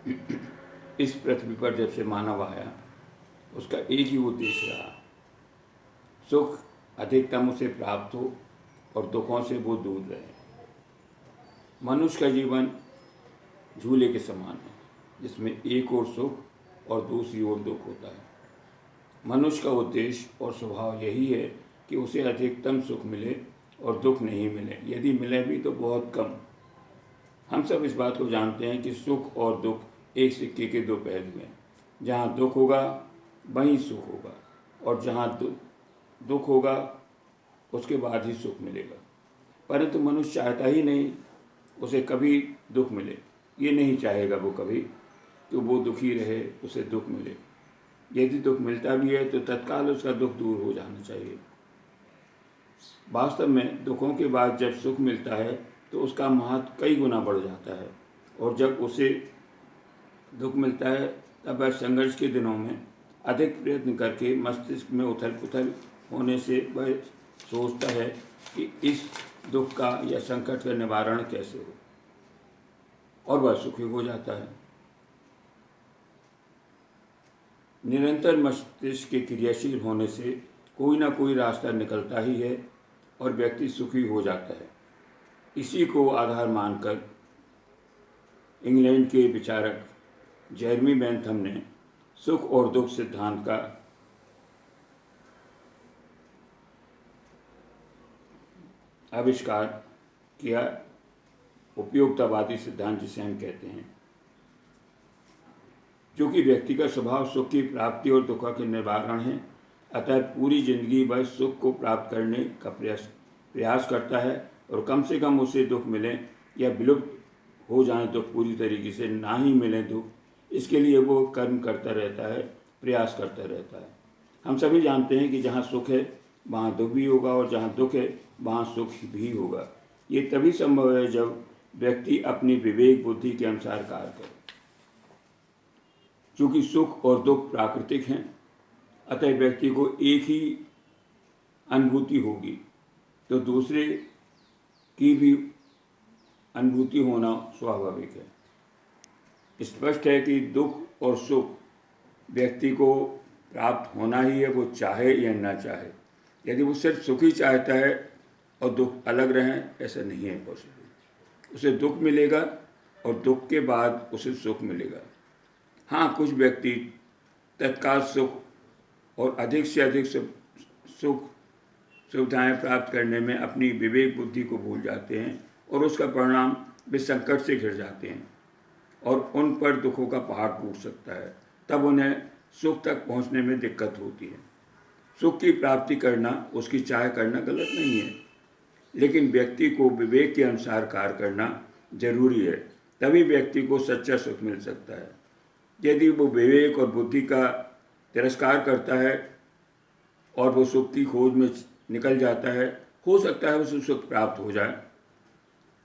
इस पृथ्वी पर जब से मानव आया उसका एक ही उद्देश्य रहा, सुख अधिकतम उसे प्राप्त हो और दुखों से वो दूर रहे। मनुष्य का जीवन झूले के समान है जिसमें एक ओर सुख और दूसरी ओर दुख होता है। मनुष्य का उद्देश्य और स्वभाव यही है कि उसे अधिकतम सुख मिले और दुख नहीं मिले, यदि मिले भी तो बहुत कम। हम सब इस बात को जानते हैं कि सुख और दुख एक सिक्के के दो पहलू हैं। जहाँ दुख होगा वहीं सुख होगा, और जहाँ दुख होगा उसके बाद ही सुख मिलेगा। परंतु मनुष्य चाहता ही नहीं उसे कभी दुख मिले, ये नहीं चाहेगा वो कभी कि वो दुखी रहे, उसे दुख मिले। यदि दुख मिलता भी है तो तत्काल उसका दुख दूर हो जाना चाहिए। वास्तव में दुखों के बाद जब सुख मिलता है तो उसका महत्व कई गुना बढ़ जाता है, और जब उसे दुख मिलता है तब वह संघर्ष के दिनों में अधिक प्रयत्न करके मस्तिष्क में उथल पुथल होने से वह सोचता है कि इस दुख का या संकट का निवारण कैसे हो, और वह सुखी हो जाता है। निरंतर मस्तिष्क के क्रियाशील होने से कोई ना कोई रास्ता निकलता ही है और व्यक्ति सुखी हो जाता है। इसी को आधार मानकर इंग्लैंड के विचारक जेरेमी बेंथम ने सुख और दुख सिद्धांत का आविष्कार किया, उपयोगितावादी सिद्धांत जिसे हम कहते हैं। क्योंकि व्यक्ति का स्वभाव सुख की प्राप्ति और दुख के निवारण है, अतः पूरी जिंदगी वह सुख को प्राप्त करने का प्रयास करता है, और कम से कम उसे दुख मिले या विलुप्त हो जाए तो पूरी तरीके से ना ही मिले दुख, इसके लिए वो कर्म करता रहता है, प्रयास करता रहता है। हम सभी जानते हैं कि जहाँ सुख है वहाँ दुख भी होगा, और जहाँ दुख है वहाँ सुख भी होगा। ये तभी संभव है जब व्यक्ति अपनी विवेक बुद्धि के अनुसार कार्य करे। चूँकि सुख और दुख प्राकृतिक हैं, अतः व्यक्ति को एक ही अनुभूति होगी, तो दूसरे की भी अनुभूति होना स्वाभाविक है। स्पष्ट है कि दुख और सुख व्यक्ति को प्राप्त होना ही है, वो चाहे या ना चाहे। यदि वो सिर्फ सुख ही चाहता है और दुख अलग रहें, ऐसा नहीं है पॉसिबल। उसे दुख मिलेगा और दुख के बाद उसे सुख मिलेगा। हाँ, कुछ व्यक्ति तत्काल सुख और अधिक से अधिक सुख सुविधाएं प्राप्त करने में अपनी विवेक बुद्धि को भूल जाते हैं, और उसका परिणाम वे संकट से घिर जाते हैं और उन पर दुखों का पहाड़ टूट सकता है। तब उन्हें सुख तक पहुंचने में दिक्कत होती है। सुख की प्राप्ति करना, उसकी चाह करना गलत नहीं है, लेकिन व्यक्ति को विवेक के अनुसार कार्य करना जरूरी है, तभी व्यक्ति को सच्चा सुख मिल सकता है। यदि वो विवेक और बुद्धि का तिरस्कार करता है और वो सुख की खोज में निकल जाता है, हो सकता है उसे सुख प्राप्त हो जाए,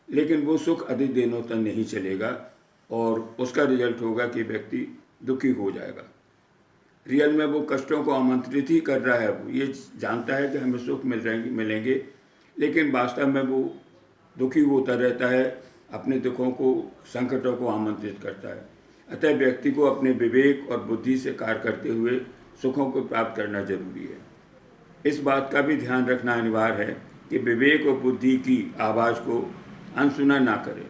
लेकिन वो सुख अधिक दिनों तक नहीं चलेगा और उसका रिजल्ट होगा कि व्यक्ति दुखी हो जाएगा। रियल में वो कष्टों को आमंत्रित ही कर रहा है। वो ये जानता है कि हमें सुख मिलेंगे, लेकिन वास्तव में वो दुखी होता रहता है, अपने दुखों को, संकटों को आमंत्रित करता है। अतः व्यक्ति को अपने विवेक और बुद्धि से कार्य करते हुए सुखों को प्राप्त करना जरूरी है। इस बात का भी ध्यान रखना अनिवार्य है कि विवेक और बुद्धि की आवाज़ को अनसुना ना करे।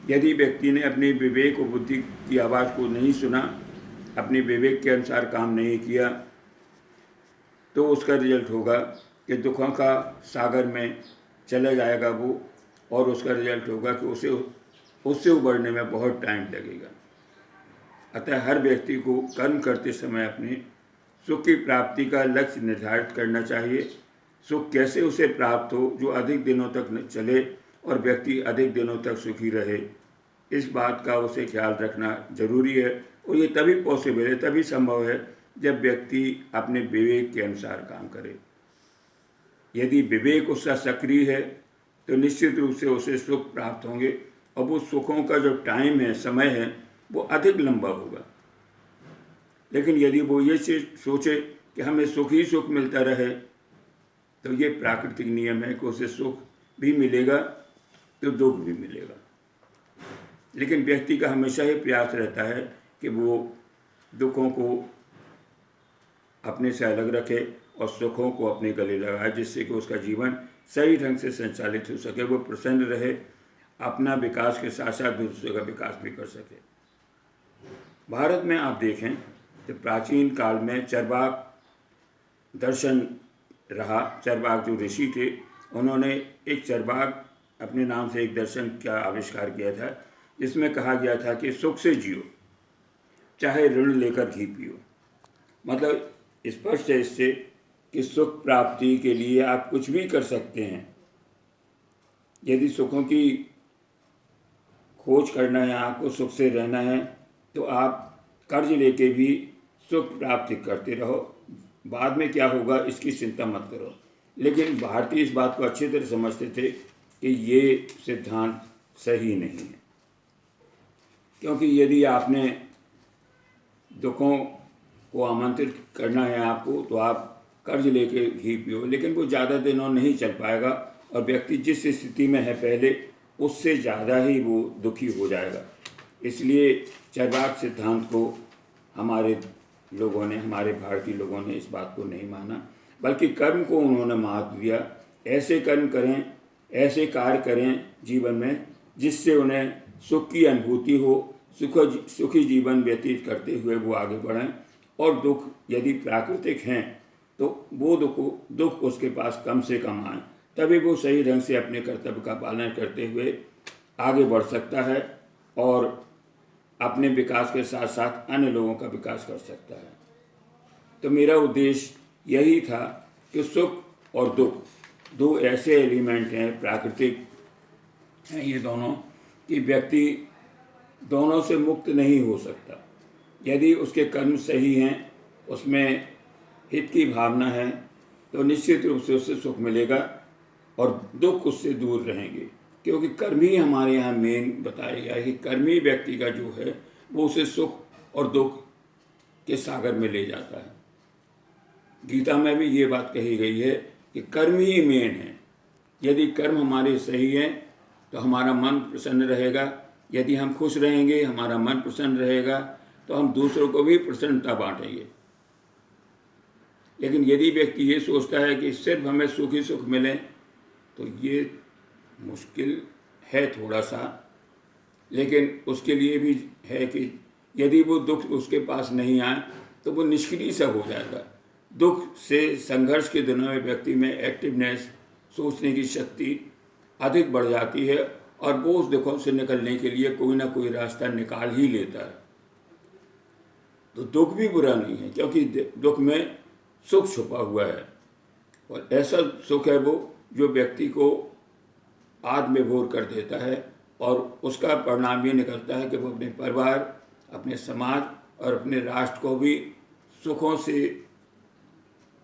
यदि व्यक्ति ने अपनी विवेक और बुद्धि की आवाज़ को नहीं सुना, अपने विवेक के अनुसार काम नहीं किया, तो उसका रिजल्ट होगा कि दुखों का सागर में चला जाएगा वो, और उसका रिजल्ट होगा कि उससे उबरने में बहुत टाइम लगेगा। अतः हर व्यक्ति को कर्म करते समय अपने सुख की प्राप्ति का लक्ष्य निर्धारित करना चाहिए। सुख कैसे उसे प्राप्त हो जो अधिक दिनों तक न चले और व्यक्ति अधिक दिनों तक सुखी रहे, इस बात का उसे ख्याल रखना जरूरी है। और ये तभी पॉसिबल है, तभी संभव है जब व्यक्ति अपने विवेक के अनुसार काम करे। यदि विवेक उसका सक्रिय है तो निश्चित रूप से उसे सुख प्राप्त होंगे, और वो सुखों का जो टाइम है, समय है, वो अधिक लंबा होगा। लेकिन यदि वो ये सोचे कि हमें सुख ही सुख मिलता रहे, तो ये प्राकृतिक नियम है कि उसे सुख भी मिलेगा तो दुख भी मिलेगा। लेकिन व्यक्ति का हमेशा ही प्रयास रहता है कि वो दुखों को अपने से अलग रखे और सुखों को अपने गले लगाए, जिससे कि उसका जीवन सही ढंग से संचालित हो सके, वो प्रसन्न रहे, अपना विकास के साथ साथ दूसरों का विकास भी कर सके। भारत में आप देखें तो प्राचीन काल में चरवाक दर्शन रहा। चरवाक जो ऋषि थे, उन्होंने एक चरवाक अपने नाम से एक दर्शन का आविष्कार किया था, जिसमें कहा गया था कि सुख से जियो, चाहे ऋण लेकर घी पियो। मतलब स्पष्ट है इससे कि सुख प्राप्ति के लिए आप कुछ भी कर सकते हैं। यदि सुखों की खोज करना है, आपको सुख से रहना है, तो आप कर्ज लेके भी सुख प्राप्ति करते रहो, बाद में क्या होगा इसकी चिंता मत करो। लेकिन भारतीय इस बात को अच्छी तरह समझते थे कि ये सिद्धांत सही नहीं है, क्योंकि यदि आपने दुखों को आमंत्रित करना है आपको, तो आप कर्ज लेके घी पियो, लेकिन वो ज़्यादा दिनों नहीं चल पाएगा और व्यक्ति जिस स्थिति में है पहले, उससे ज़्यादा ही वो दुखी हो जाएगा। इसलिए चरवाक सिद्धांत को हमारे लोगों ने, हमारे भारतीय लोगों ने इस बात को नहीं माना, बल्कि कर्म को उन्होंने महत्व दिया। ऐसे कर्म करें, ऐसे कार्य करें जीवन में जिससे उन्हें सुख की अनुभूति हो, सुखी जीवन व्यतीत करते हुए वो आगे बढ़ें। और दुख यदि प्राकृतिक हैं तो वो दुख उसके पास कम से कम आए, तभी वो सही ढंग से अपने कर्तव्य का पालन करते हुए आगे बढ़ सकता है और अपने विकास के साथ साथ अन्य लोगों का विकास कर सकता है। तो मेरा उद्देश्य यही था कि सुख और दुख दो ऐसे एलिमेंट हैं, प्राकृतिक हैं ये दोनों, कि व्यक्ति दोनों से मुक्त नहीं हो सकता। यदि उसके कर्म सही हैं, उसमें हित की भावना है, तो निश्चित रूप से उससे सुख मिलेगा और दुख उससे दूर रहेंगे, क्योंकि कर्म ही हमारे यहाँ मेन बताया गया है कि कर्म ही व्यक्ति का जो है वो उसे सुख और दुख के सागर में ले जाता है। गीता में भी ये बात कही गई है कि कर्म ही मेन है। यदि कर्म हमारे सही हैं तो हमारा मन प्रसन्न रहेगा। यदि हम खुश रहेंगे, हमारा मन प्रसन्न रहेगा, तो हम दूसरों को भी प्रसन्नता बांटेंगे। लेकिन यदि व्यक्ति ये सोचता है कि सिर्फ हमें सुख ही सुख मिले, तो ये मुश्किल है थोड़ा सा। लेकिन उसके लिए भी है कि यदि वो दुख उसके पास नहीं आए तो वो निष्क्रिय सा हो जाएगा। दुख से संघर्ष के दिनों में व्यक्ति में एक्टिवनेस, सोचने की शक्ति अधिक बढ़ जाती है और वो उस दुखों से निकलने के लिए कोई ना कोई रास्ता निकाल ही लेता है। तो दुख भी बुरा नहीं है, क्योंकि दुख में सुख छुपा हुआ है और ऐसा सुख है वो जो व्यक्ति को आत्मविभोर कर देता है और उसका परिणाम ये निकलता है कि वो अपने परिवार, अपने समाज और अपने राष्ट्र को भी सुखों से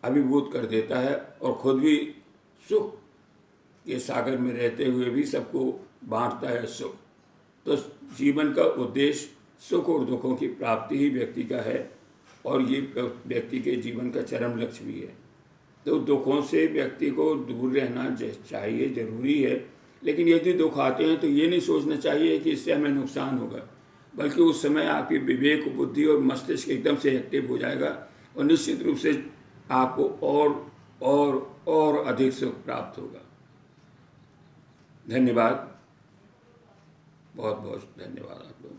अभिभूत कर देता है और खुद भी सुख के सागर में रहते हुए भी सबको बांटता है सुख। तो जीवन का उद्देश्य सुख और दुखों की प्राप्ति ही व्यक्ति का है और ये व्यक्ति के जीवन का चरम लक्ष्य भी है। तो दुखों से व्यक्ति को दूर रहना चाहिए, जरूरी है। लेकिन यदि दुख आते हैं तो ये नहीं सोचना चाहिए कि इससे हमें नुकसान होगा, बल्कि उस समय आपकी विवेक, बुद्धि और मस्तिष्क एकदम से एक्टिव हो जाएगा और निश्चित रूप से आपको और अधिक सुख प्राप्त होगा। धन्यवाद, बहुत बहुत धन्यवाद आप लोगों को।